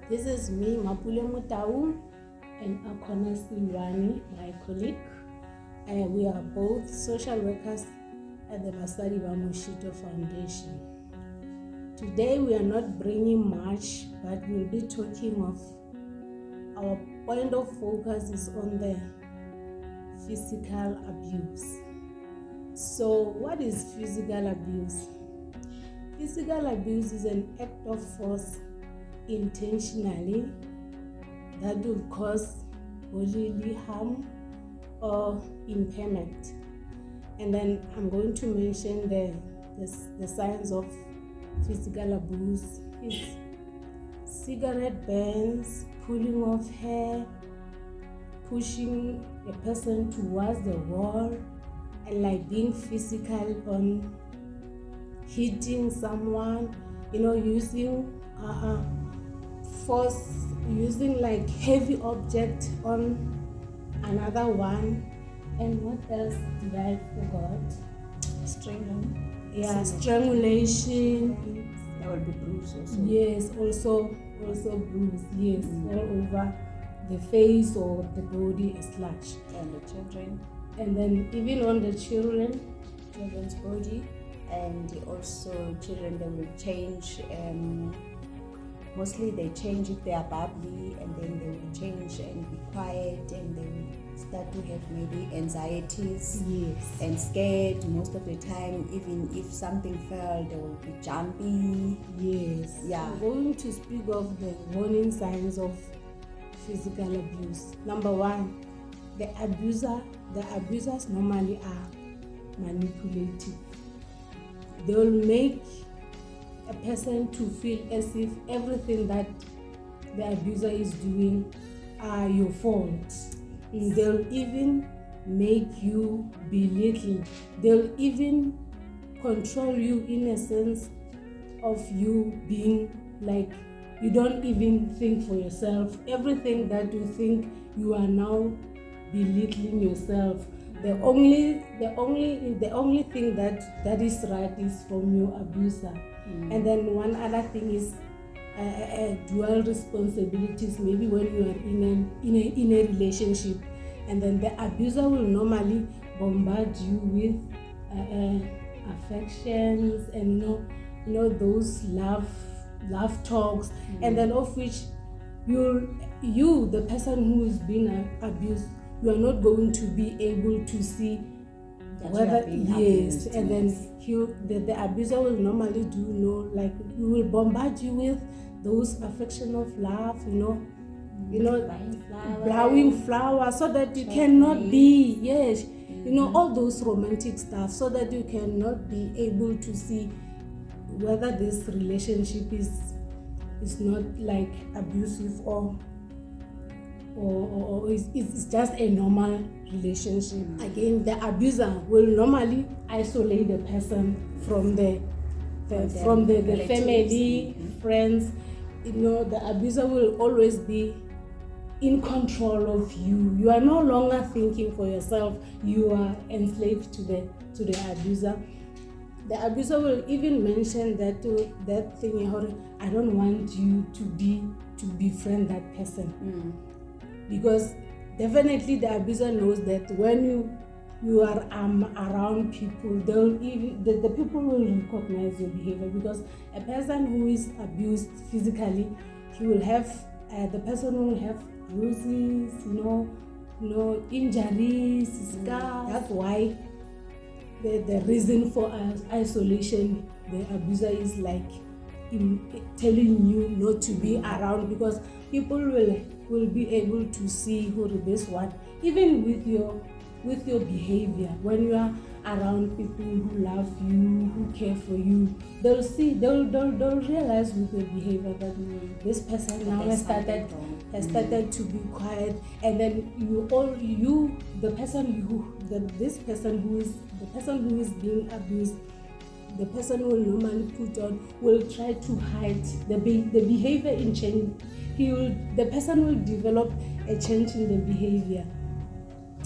This is me, Mapule Mutau, and Akona Silwani, my colleague. We are both social workers at the Basari Moshito Foundation. Today we are not bringing much, but we'll be talking of our point of focus is on the physical abuse. So what is physical abuse? Physical abuse is an act of force intentionally that will cause bodily harm or impairment. And then I'm going to mention the signs of physical abuse is cigarette burns, pulling off hair, pushing a person towards the wall, and like being physical on hitting someone, using force, using like heavy object on another one. And what else did I forgot? Strangulation. That would be bruise also. Yes, also bruise. Yes, all over the face or the body as large. And the children. And then even on the Children's body. And also children, they will change. Mostly they change if they are bubbly, and then they will change and be quiet, and they will start to have maybe anxieties. Yes. And scared most of the time. Even if something fell, they will be jumpy. Yes. Yeah. I'm going to speak of the warning signs of physical abuse. Number one, the abusers normally are manipulative. They will make a person to feel as if everything that the abuser is doing are your fault. And they'll even make you belittle. They'll even control you in a sense of you being like you don't even think for yourself. Everything that you think, you are now belittling yourself. The only thing that is right is from your abuser. And then one other thing is dual responsibilities. Maybe when you are in a relationship, and then the abuser will normally bombard you with affections and those love talks, and then of which you the person who is being abused, you are not going to be able to see that whether abused, and then the abuser will normally do like he will bombard you with those affection of love, blowing flowers so that you cannot be all those romantic stuff, so that you cannot be able to see whether this relationship is not like abusive or it's just a normal relationship. Again, the abuser will normally isolate the person from the family, friends. The abuser will always be in control of you. You are no longer thinking for yourself. You are enslaved to the abuser. The abuser will even mention that thing. I don't want you to befriend that person. Because definitely the abuser knows that when you are around people, the people will recognize your behavior. Because a person who is abused physically, he will have the person will have bruises, injuries, scars. That's why the reason for isolation, the abuser is like telling you not to be around, because people will be able to see who this one, even with your behavior. When you are around people who love you, who care for you, they'll realize with your behavior that this person now has started to be quiet. And then the person who is being abused, the person will try to hide the behavior in change. The person will develop a change in the behavior.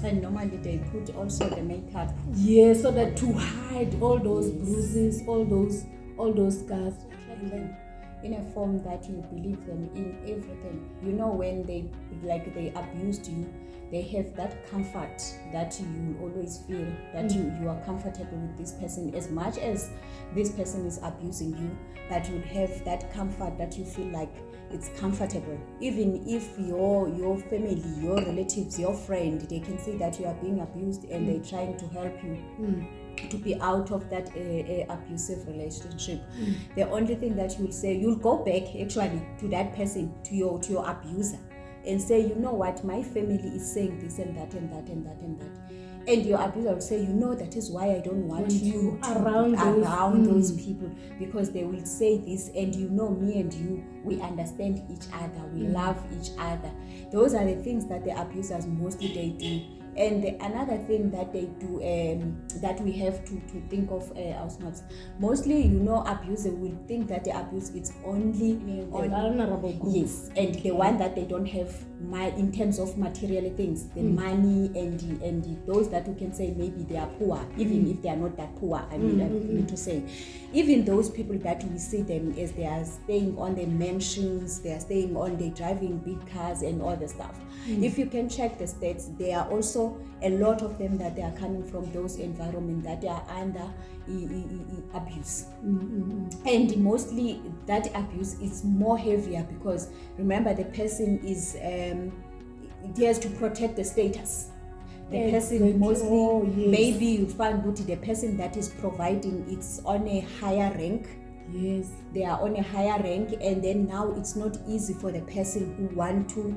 And normally they put also the makeup. Yes, so that to hide all those bruises, all those scars. And then in a form that you believe them in everything. You know, when they abused you, they have that comfort that you always feel that you are comfortable with this person. As much as this person is abusing you, that you have that comfort that you feel like it's comfortable. Even if your family, your relatives, your friend, they can see that you are being abused and they're trying to help you to be out of that abusive relationship. The only thing that you'll say, you'll go back actually to that person, to your abuser, and say, you know what, my family is saying this and that and that and that and that. And your abuser will say, you know, that is why I don't want you around those people, because they will say this, and you know, me and you, we understand each other, we love each other. Those are the things that the abusers mostly they do. And another thing that they do, that we have to think of ourselves, mostly, you know, abuser will think that the abuse is only on vulnerable group. Yes, and the one that they don't have in terms of material things, the money and those that we can say maybe they are poor, even if they are not that poor. I mean to say, even those people that we see them as they are staying on the mansions, they are staying on, they driving big cars and all the stuff. If you can check the stats, there are also a lot of them that they are coming from those environments that they are under abuse. And mostly that abuse is more heavier because remember, the person is it has to protect the status. The person mostly, maybe you find that the person that is providing, it's on a higher rank. Yes, they are on a higher rank, and then now it's not easy for the person who want to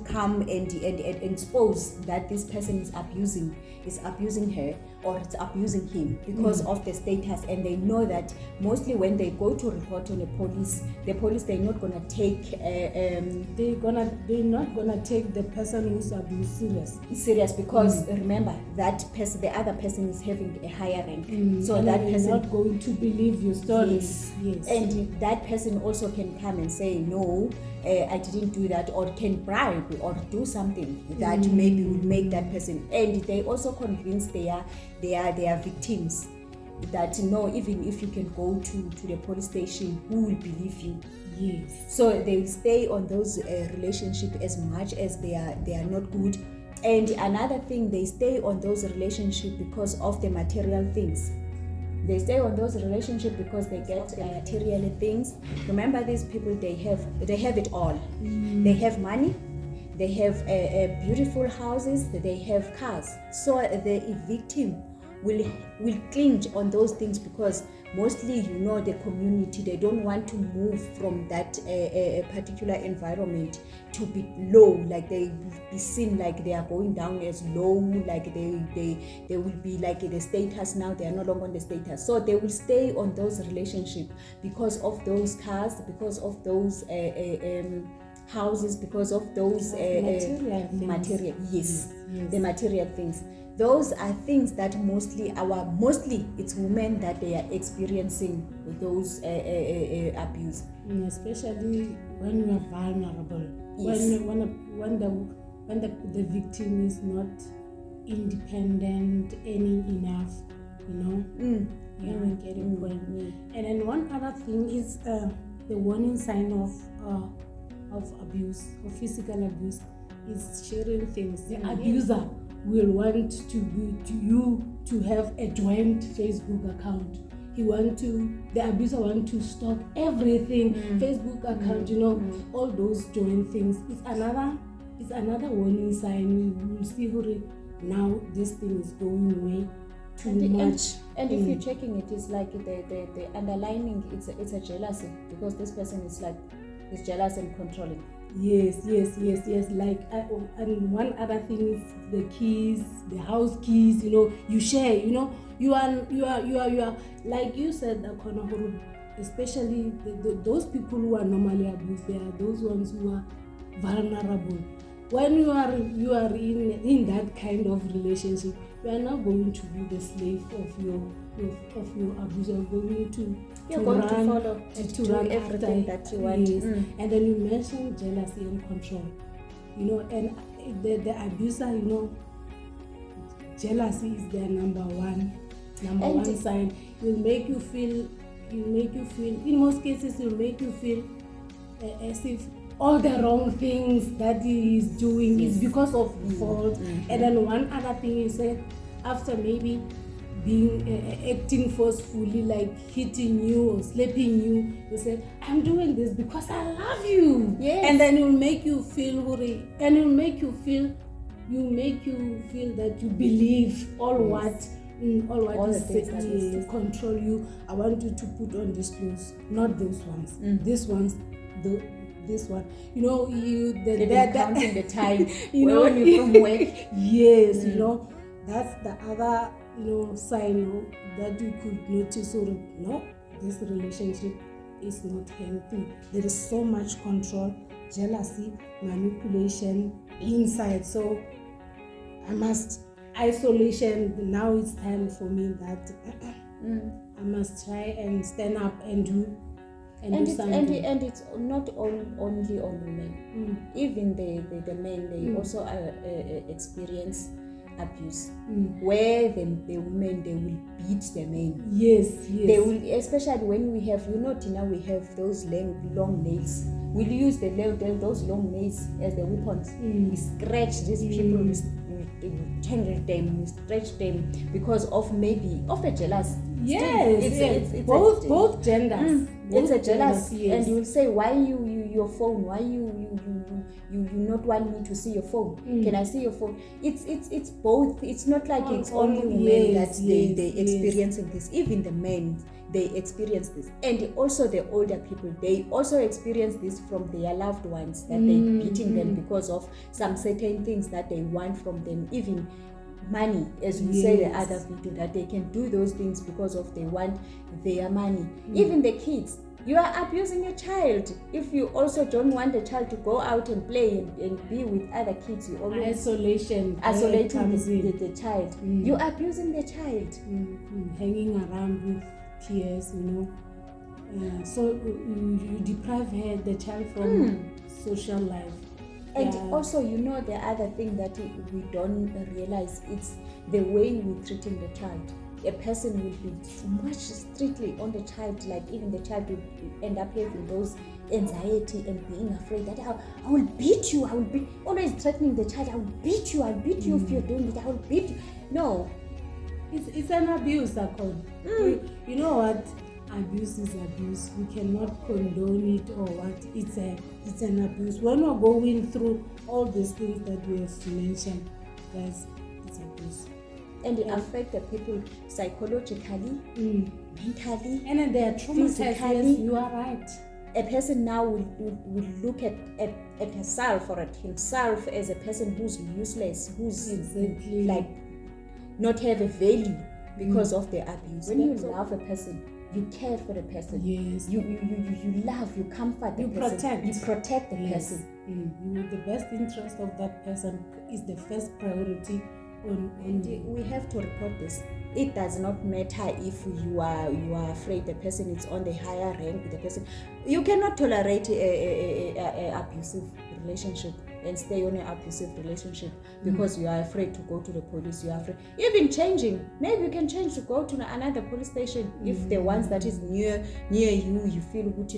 come and expose that this person is abusing her or it's abusing him because of the status. And they know that mostly when they go to report on the police they're not gonna take they're not gonna take the person who's abused serious because remember, that person, the other person is having a higher rank, so and that person not going to believe your story. Yes. And that person also can come and say, no, I didn't do that, or can bribe or do something that maybe will make that person. And they also convince their victims that no, even if you can go to the police station, who will believe you? Yes. So they will stay on those relationships as much as they are not good. And another thing, they stay on those relationships because of the material things. They stay on those relationships because they get material things. Remember, these people, they have it all. They have money, they have beautiful houses, they have cars. So the victim will cling on those things because mostly, you know, the community, they don't want to move from that particular environment to be low, like they be seen like they are going down as low, like they will be like the status now, they are no longer on the status. So they will stay on those relationships because of those cars, because of those houses, because of those material, yes, the material things. Those are things that mostly it's women that they are experiencing those abuse. Especially when you are vulnerable. Yes. When the victim is not independent, earning enough, you know. You get a point. And then one other thing is the warning sign of abuse, of physical abuse, is sharing things. The abuser will want to have a joint Facebook account. The abuser want to stop everything, Facebook account, you know, all those joint things. It's another warning sign. We will see now this thing is going way too much. And if you're checking it, it's like the underlining, it's a jealousy, because this person is jealous and controlling. Yes. Like, and one other thing is the keys, the house keys. You know, you share. You know, you are like you said, especially those people who are normally abused. They are those ones who are vulnerable. When you are in that kind of relationship, you are not going to be the slave of your abuser. You're going to follow to run everything that you want. Yes. And then you mentioned jealousy and control, you know, and the abuser, you know, jealousy is their number one sign. It will make you feel in most cases, it will make you feel as if all the wrong things that he is doing is because of fault. And then one other thing he said, after maybe being acting forcefully, like hitting you or slapping you, he said, I'm doing this because I love you. Yes. And then it will make you feel worried, and it will make you feel that you believe all what All is the things that he says. control you. I want you to put on these clothes, not those ones. These ones, this one. You know, Counting the time you know, when you're from work. Yes, you know, that's the other sign that you could notice. Or no, this relationship is not healthy. There is so much control, jealousy, manipulation inside. So isolation. Now it's time for me that I must try and stand up and do something. And it's not only on women. Even the men, they also experience abuse, where the women, they will beat the men. Yes. They will, especially when we have, Tina, we have those long nails. We'll use those long nails as the weapons. We scratch these people, we tangle them, we stretch them because of a jealous. Yes, it's both genders. It's a jealous, yes. And you'll say, why your phone? Why you not want me to see your phone? Can I see your phone? It's both. It's not like it's only women that they experiencing this. Even the men, they experience this, and also the older people, they also experience this from their loved ones, that they beating them because of some certain things that they want from them, even money, as we say the other video, that they can do those things because of they want their money. Even the kids, you are abusing your child. If you also don't want the child to go out and play and be with other kids, you always isolating the child. You are abusing the child. Hanging around with peers, so you deprive the child from social life. And also, the other thing that we don't realize, it's the way we're treating the child. A person will be much strictly on the child, like even the child will end up having those anxiety and being afraid that I will beat you, always threatening the child, I will beat you if you're doing it, I will beat you. No. It's an abuse, Akon. You know what? Abuse is abuse. We cannot condone it or what. It's an abuse. When we're going through all these things that we have mentioned, guys, it's abuse. And it affects the people psychologically, mentally, and then they are traumatized. Yes, you are right. A person now will look at herself or at himself as a person who's useless, who's like not have a value because of the abuse. When you love a person, you care for the person. Yes. You love, you comfort the person. You protect the person. The best interest of that person is the first priority. We have to report this. It does not matter if you are afraid the person is on the higher rank with the person. You cannot tolerate a abusive relationship and stay on an abusive relationship because you are afraid to go to the police. You are afraid even changing. Maybe you can change to go to another police station if the ones that is near you feel good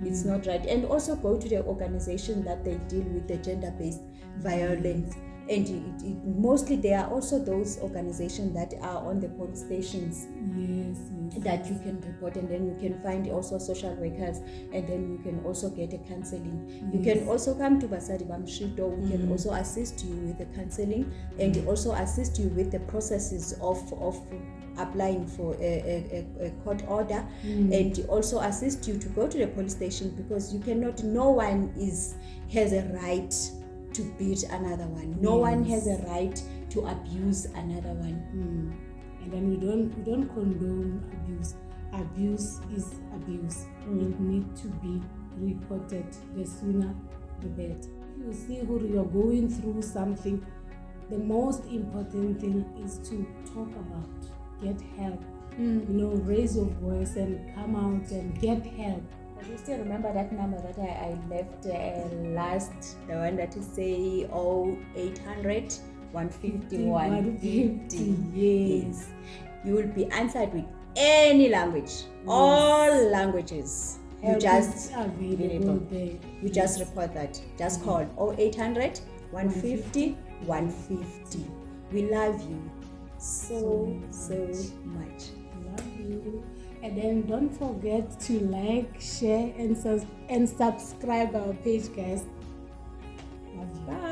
it's not right. And also go to the organization that they deal with the gender-based violence. And mostly there are also those organizations that are on the police stations that you can report, and then you can find also social workers, and then you can also get a counseling. You can also come to Basadi Bamshito. We can also assist you with the counseling and also assist you with the processes of applying for a court order, and also assist you to go to the police station, because no one has a right to beat another one. No one has a right to abuse another one. And then we don't condone abuse. Abuse is abuse. It needs to be reported. The sooner the better. If you see you're going through something, the most important thing is to talk about, get help. Raise your voice and come out and get help. You still remember that number that I left last, the one that is say 0800 150 150. Yes. You will be answered with any language, all languages. You Help just is available available. there. You just report that. Just call 0800 150 150. We love you so much. Love you. And then don't forget to like, share, and subscribe our page, guys. Love you. Bye.